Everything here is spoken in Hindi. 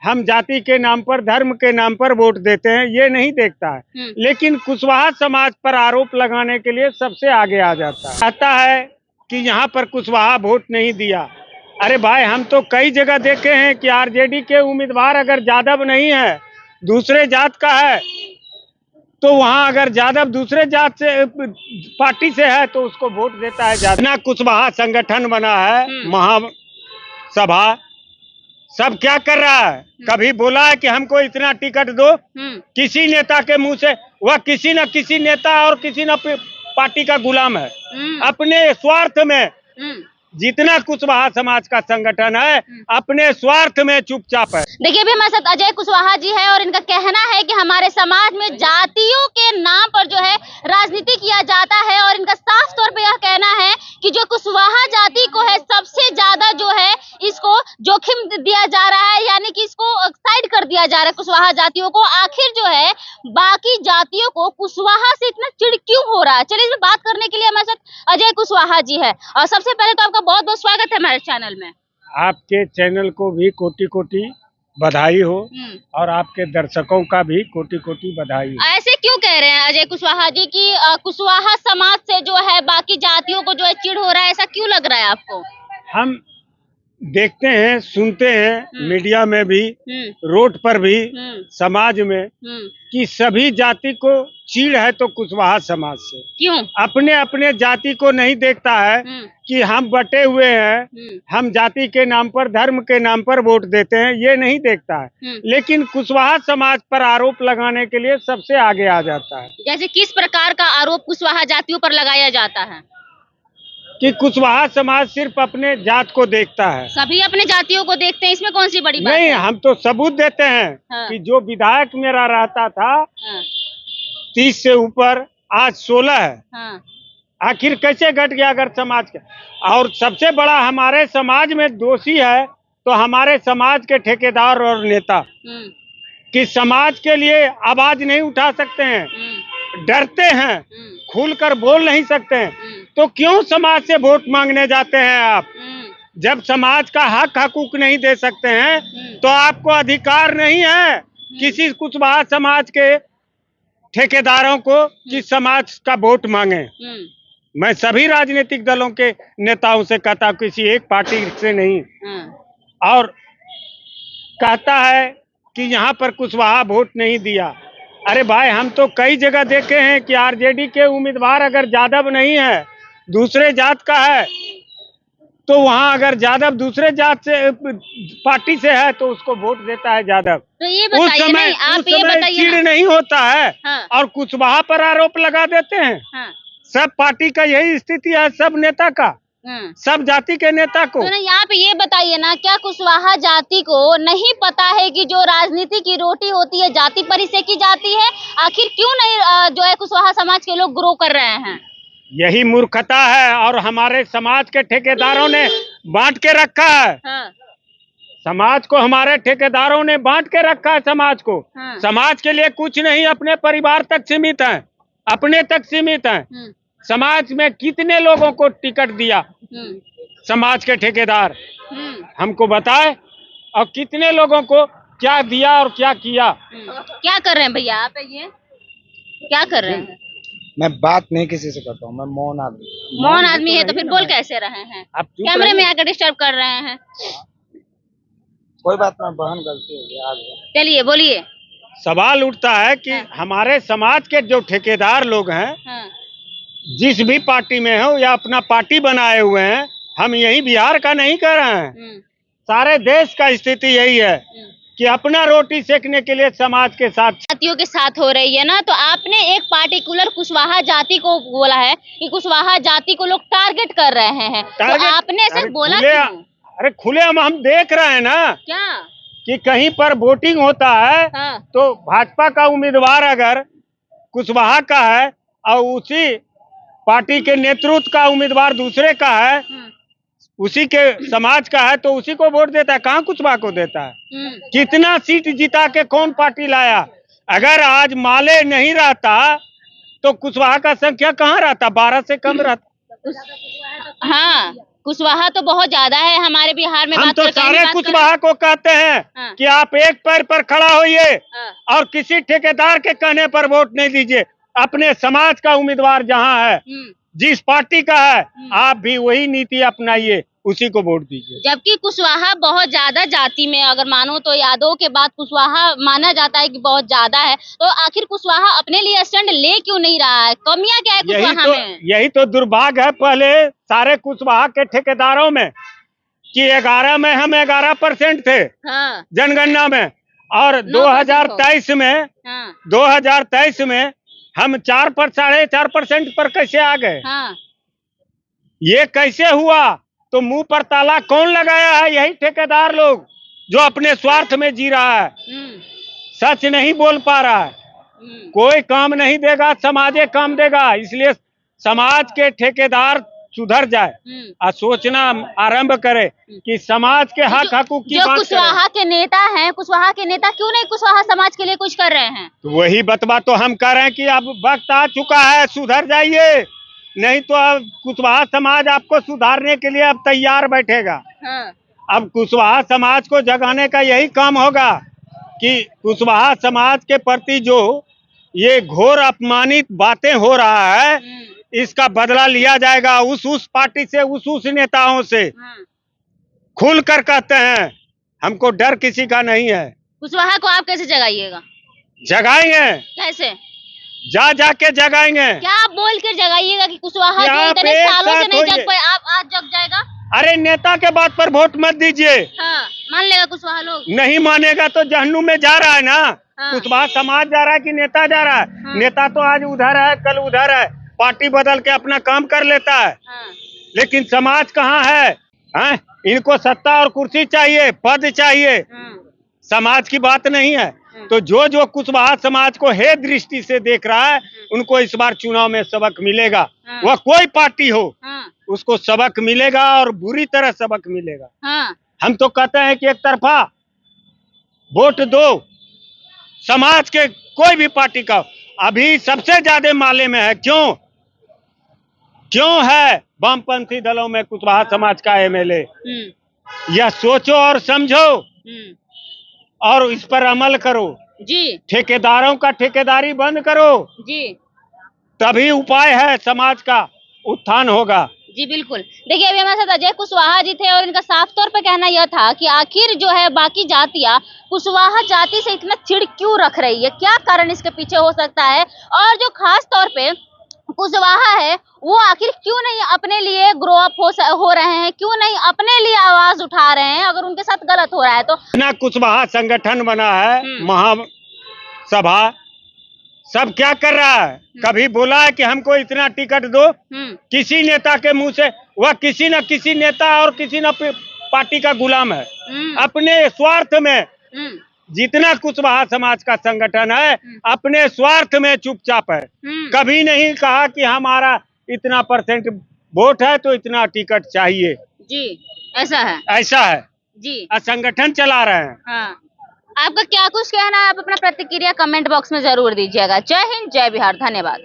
हम जाति के नाम पर, धर्म के नाम पर वोट देते हैं, ये नहीं देखता है। लेकिन कुशवाहा समाज पर आरोप लगाने के लिए सबसे आगे आ जाता है। कहता है कि यहाँ पर कुशवाहा वोट नहीं दिया। अरे भाई, हम तो कई जगह देखे हैं कि आरजेडी के उम्मीदवार अगर यादव नहीं है, दूसरे जात का है, तो वहाँ अगर यादव दूसरे जात से पार्टी से है तो उसको वोट देता है यादव। इतना कुशवाहा संगठन बना है, महासभा, सब क्या कर रहा है? कभी बोला है कि हमको इतना टिकट दो? किसी नेता के मुंह से? वह किसी न किसी नेता और किसी न पार्टी का गुलाम है। अपने स्वार्थ में, जितना कुशवाहा समाज का संगठन है, अपने स्वार्थ में चुपचाप है। देखिए, अभी हमारे साथ अजय कुशवाहा जी है और इनका कहना है कि हमारे समाज में जातियों के नाम पर जो है राजनीति किया जाता है और इनका साफ तौर पे यह कहना है कि जो कुशवाहा जाति को है सबसे ज्यादा जो है इसको जोखिम दिया जा रहा है, यानी कि इसको साइड कर दिया जा रहा है कुशवाहा जातियों को। आखिर जो है बाकी जातियों को कुशवाहा से इतना चिढ़ क्यों हो रहा है? चलिए, इसमें बात करने के लिए हमारे साथ अजय कुशवाहा जी है। और सबसे पहले तो आपका बहुत बहुत स्वागत है हमारे चैनल में। आपके चैनल को भी कोटि कोटि बधाई हो और आपके दर्शकों का भी कोटि कोटि बधाई हो। ऐसे क्यों कह रहे हैं अजय कुशवाहा जी कि कुशवाहा समाज से जो है बाकी जातियों को जो है चिढ़ हो रहा है? ऐसा क्यों लग रहा है आपको? हम देखते हैं, सुनते हैं मीडिया में भी, रोड पर भी, समाज में, कि सभी जाति को चीड़ है तो कुशवाहा समाज से। क्यों? अपने अपने जाति को नहीं देखता है कि हम बटे हुए हैं, हम जाति के नाम पर, धर्म के नाम पर वोट देते हैं, ये नहीं देखता है। लेकिन कुशवाहा समाज पर आरोप लगाने के लिए सबसे आगे आ जाता है। जैसे किस प्रकार का आरोप कुशवाहा जातियों पर लगाया जाता है? कि कुशवाहा समाज सिर्फ अपने जात को देखता है। सभी अपने जातियों को देखते हैं, इसमें कौन सी बड़ी बात नहीं है? हम तो सबूत देते हैं कि जो विधायक मेरा रहता था 30 से ऊपर, आज 16 है। आखिर कैसे घट गया अगर समाज का? और सबसे बड़ा हमारे समाज में दोषी है तो हमारे समाज के ठेकेदार और नेता, कि समाज के लिए आवाज नहीं उठा सकते हैं, डरते हैं, खुलकर बोल नहीं सकते हैं। तो क्यों समाज से वोट मांगने जाते हैं आप? जब समाज का हक हकूक नहीं दे सकते हैं तो आपको अधिकार नहीं है किसी कुशवाहा समाज के ठेकेदारों को कि समाज का वोट मांगे। मैं सभी राजनीतिक दलों के नेताओं से कहता हूँ, किसी एक पार्टी से नहीं। और कहता है कि यहाँ पर कुशवाहा वोट नहीं दिया। अरे भाई, हम तो कई जगह देखे हैं कि आरजेडी के उम्मीदवार अगर यादव नहीं है, दूसरे जात का है, तो वहाँ अगर यादव दूसरे जात से पार्टी से है तो उसको वोट देता है यादव। तो ये बताइए, नहीं आप ये बताइए, चिढ़ नहीं होता है। और कुशवाहा पर आरोप लगा देते हैं। सब पार्टी का यही स्थिति है, सब नेता का, सब जाति के नेता को। तो यहाँ पे ये बताइए ना, क्या कुशवाहा जाति को नहीं पता है कि जो राजनीति की रोटी होती है जाति पर ही सेकी जाती है? आखिर क्यों नहीं जो है कुशवाहा समाज के लोग ग्रो कर रहे हैं? यही मूर्खता है और हमारे समाज के ठेकेदारों ने बांट के रखा है। समाज को हमारे ठेकेदारों ने बांट के रखा है। समाज को, समाज के लिए कुछ नहीं, अपने परिवार तक सीमित है, अपने तक सीमित है। समाज में कितने लोगों को टिकट दिया समाज के ठेकेदार, हमको बताए, और कितने लोगों को क्या दिया और क्या किया? क्या कर रहे हैं भैया आप? ये क्या कर रहे हैं? मैं बात नहीं किसी से करता हूँ, मैं मौन आदमी। मौन आदमी है तो फिर बोल कैसे रहे हैं? आप कैमरे में आकर डिस्टर्ब कर रहे हैं। कोई बात नहीं, बहन गलती हो गई। चलिए बोलिए। सवाल उठता है कि हमारे समाज के जो ठेकेदार लोग हैं, जिस भी पार्टी में हो या अपना पार्टी बनाए हुए हैं, हम यही बिहार का नहीं कर रहे हैं, सारे देश का स्थिति यही है कि अपना रोटी सेकने के लिए समाज के साथ, जातियों के साथ हो रही है ना। तो आपने एक पार्टिकुलर कुशवाहा जाति को बोला है कि कुशवाहा जाति को लोग टारगेट कर रहे हैं, तो आपने ऐसे बोला क्यों? अरे खुले हम देख रहे हैं ना क्या कि कहीं पर वोटिंग होता है तो भाजपा का उम्मीदवार अगर कुशवाहा का है और उसी पार्टी के नेतृत्व का उम्मीदवार दूसरे का है, उसी के समाज का है, तो उसी को वोट देता है। कहाँ कुशवाहा को देता है? कितना सीट जिता के कौन पार्टी लाया? अगर आज माले नहीं रहता तो कुशवाहा का संख्या कहाँ रहता? 12 से कम रहता। कुशवाहा तो बहुत ज्यादा है हमारे बिहार में। हम बात तो करें, कहीं भी सारे बात कुशवाहा को कहते हैं हाँ। कि आप एक पैर पर खड़ा होइए हाँ। और किसी ठेकेदार के कहने पर वोट नहीं दीजिए। अपने समाज का उम्मीदवार जहाँ है, जिस पार्टी का है, आप भी वही नीति अपनाइए, उसी को वोट दीजिए। जबकि कुशवाहा बहुत ज्यादा जाति में अगर मानो तो यादव के बाद कुशवाहा माना जाता है कि बहुत ज्यादा है, तो आखिर कुशवाहा अपने लिए स्टैंड ले क्यों नहीं रहा है? कमियां क्या है कुशवाहा में? यही तो दुर्भाग्य है। पहले सारे कुशवाहा के ठेकेदारों में कि 11 में हम 11% थे हाँ। जनगणना में, और 2023 में 2023 में हम 4.5% पर कैसे आ गए? हाँ। ये कैसे हुआ? तो मुंह पर ताला कौन लगाया है? यही ठेकेदार लोग जो अपने स्वार्थ में जी रहा है, सच नहीं बोल पा रहा है। कोई काम नहीं देगा, समाजे काम देगा। इसलिए समाज के ठेकेदार सुधर जाए और सोचना आरंभ करे कि समाज के हक हकूक की बात करें। कुशवाहा के नेता हैं, कुशवाहा के नेता क्यों नहीं कुशवाहा समाज के लिए कुछ कर रहे हैं? तो वही बतवा तो हम कह रहे हैं कि अब वक्त आ चुका है, सुधर जाइए, नहीं तो अब कुशवाहा समाज आपको सुधारने के लिए अब तैयार बैठेगा। हाँ। अब कुशवाहा समाज को जगाने का यही काम होगा कि कुशवाहा समाज के प्रति जो ये घोर अपमानित बातें हो रहा है, इसका बदला लिया जाएगा। उस पार्टी से, उस नेताओं से खुल कर कहते हैं, हमको डर किसी का नहीं है। कुशवाहा को आप कैसे जगाइएगा? जगाएंगे। कैसे? जाके जगाएंगे। क्या आप बोल कर जगाइएगा कि कुशवाहा जो इतने सालों से नहीं जग पाए, आप आज जग जाएगा? अरे नेता के बात पर वोट मत दीजिए। हाँ, मान लेगा कुशवाहा लोग? नहीं मानेगा तो जहन्नुम में जा रहा है ना। हाँ। कुशवाहा समाज जा रहा है कि नेता जा रहा है? हाँ। नेता तो आज उधर है, कल उधर है, पार्टी बदल के अपना काम कर लेता है। हाँ। लेकिन समाज कहाँ है? हैं? इनको सत्ता और कुर्सी चाहिए, पद चाहिए, समाज की बात नहीं है। तो जो कुशवाहा समाज को हे दृष्टि से देख रहा है, उनको इस बार चुनाव में सबक मिलेगा। वह कोई पार्टी हो, उसको सबक मिलेगा और बुरी तरह सबक मिलेगा। हम तो कहते हैं कि एक तरफा वोट दो, समाज के कोई भी पार्टी का। अभी सबसे ज्यादा माले में है, क्यों है वामपंथी दलों में कुशवाहा समाज का एमएलए? यह सोचो और समझो और इस पर अमल करो जी। ठेकेदारों का ठेकेदारी बंद करो जी, तभी उपाय है, समाज का उत्थान होगा। जी बिल्कुल। देखिए अभी हमारे साथ अजय कुशवाहा जी थे और इनका साफ तौर पे कहना यह था कि आखिर जो है बाकी जातियां कुशवाहा जाति से इतना चिढ़ क्यों रख रही है, क्या कारण इसके पीछे हो सकता है, और जो खास तौर पे कुशवाहा है वो आखिर क्यों नहीं अपने लिए ग्रो अप हो रहे हैं, क्यों नहीं अपने लिए आवाज उठा रहे हैं अगर उनके साथ गलत हो रहा है तो। इतना कुशवाहा संगठन बना है, महासभा, सब क्या कर रहा है? कभी बोला है कि हमको इतना टिकट दो? किसी नेता के मुंह से? वह किसी न किसी नेता और किसी न पार्टी का गुलाम है। अपने स्वार्थ में जितना कुशवाहा समाज का संगठन है, अपने स्वार्थ में चुपचाप है। कभी नहीं कहा कि हमारा इतना % वोट है तो इतना टिकट चाहिए। जी, ऐसा है जी। संगठन चला रहे हैं। हाँ। आपका क्या कुछ कहना है, आप अपना प्रतिक्रिया कमेंट बॉक्स में जरूर दीजिएगा। जय हिंद, जय बिहार, धन्यवाद।